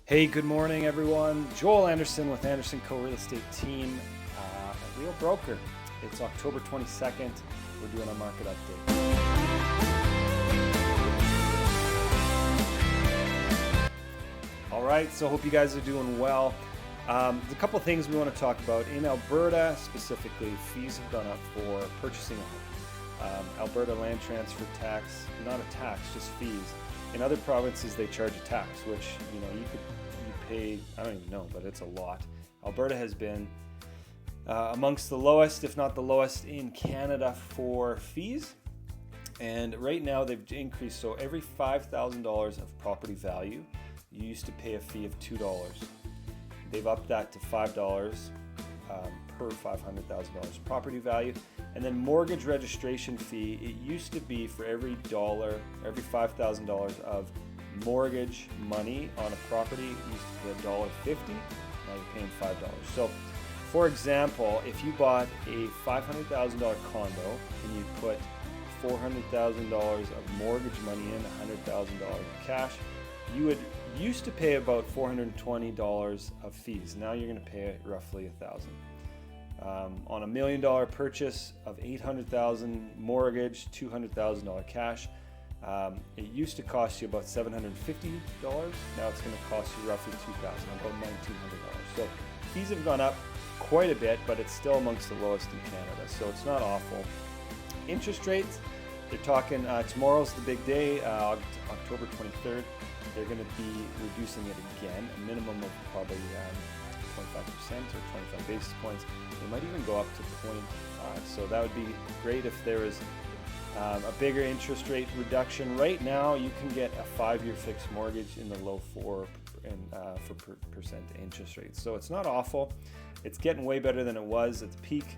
Hey, good morning, everyone. Joel Anderson with Anderson Co Real Estate Team, a Real Broker. It's October 22nd. We're doing a market update. All right, so hope you guys are doing well. There's a couple things we want to talk about. In Alberta, specifically, fees have gone up for purchasing a home. Alberta land transfer tax, not a tax, just fees. In other provinces, they charge a tax, which you pay, I don't even know, but it's a lot. Alberta has been amongst the lowest, if not the lowest, in Canada for fees. And right now they've increased. So every $5,000 of property value, you used to pay a fee of $2. They've upped that to $5 per $500,000 property value. And then mortgage registration fee, it used to be for every $5,000 of mortgage money on a property, you used to pay $1.50, now you're paying $5. So for example, if you bought a $500,000 condo and you put $400,000 of mortgage money in, $100,000 of cash, you would used to pay about $420 of fees. Now you're going to pay roughly $1,000. On a $1 million purchase of $800,000 mortgage, $200,000 cash, it used to cost you about $750. Now it's going to cost you roughly $2,000, about $1,900. So fees have gone up quite a bit, but it's still amongst the lowest in Canada, so it's not awful. Interest rates, they're talking tomorrow's the big day, October 23rd. They're going to be reducing it again, a minimum of probably 25% or 25 basis points. They might even go up to 0.5. So that would be great if there was a bigger interest rate reduction. Right now, you can get a 5-year fixed mortgage in the low 4% interest rate. So it's not awful. It's getting way better than it was at the peak.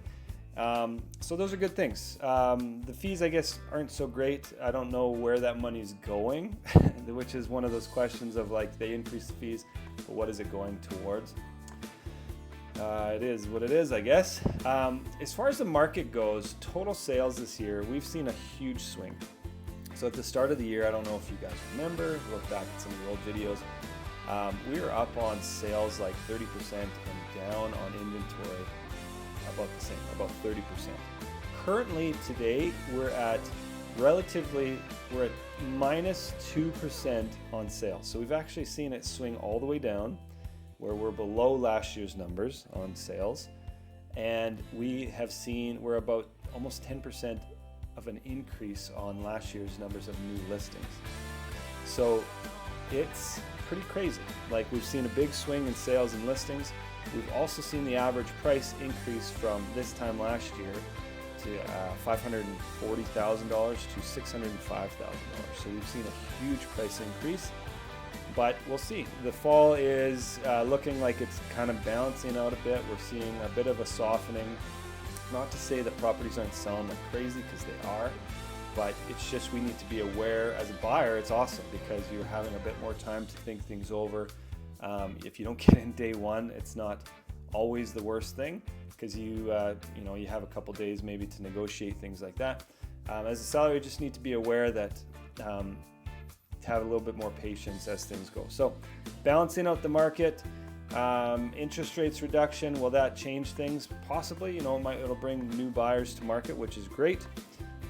So those are good things. The fees, I guess, aren't so great. I don't know where that money's going, which is one of those questions of like they increase the fees, but what is it going towards? It is what it is, I guess. As far as the market goes, total sales this year, we've seen a huge swing. So at the start of the year, I don't know if you guys remember, look back at some of the old videos, we were up on sales like 30% and down on inventory about the same, about 30%. Currently today, we're at minus 2% on sales. So we've actually seen it swing all the way down, where we're below last year's numbers on sales, and we're about almost 10% of an increase on last year's numbers of new listings. So it's pretty crazy. Like, we've seen a big swing in sales and listings. We've also seen the average price increase from this time last year to $540,000 to $605,000. So we've seen a huge price increase. But we'll see. The fall is looking like it's kind of balancing out a bit. We're seeing a bit of a softening. Not to say that properties aren't selling like crazy, because they are, but it's just we need to be aware. As a buyer, it's awesome because you're having a bit more time to think things over. If you don't get in day one, it's not always the worst thing, because you have a couple days maybe to negotiate things like that. As a seller, you just need to be aware that have a little bit more patience as things go. So balancing out the market, interest rates reduction, will that change things? Possibly. It'll bring new buyers to market, which is great.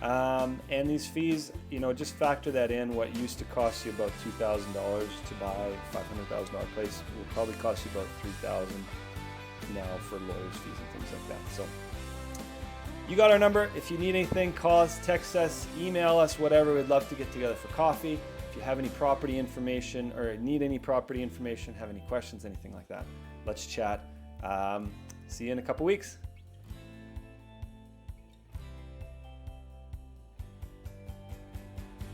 And these fees, just factor that in. What used to cost you about $2,000 to buy a $500,000 place will probably cost you about $3,000 now for lawyers' fees and things like that. So you got our number. If you need anything, call us, text us, email us, whatever. We'd love to get together for coffee. If you have any property information or need any property information, have any questions, anything like that, let's chat. See you in a couple weeks.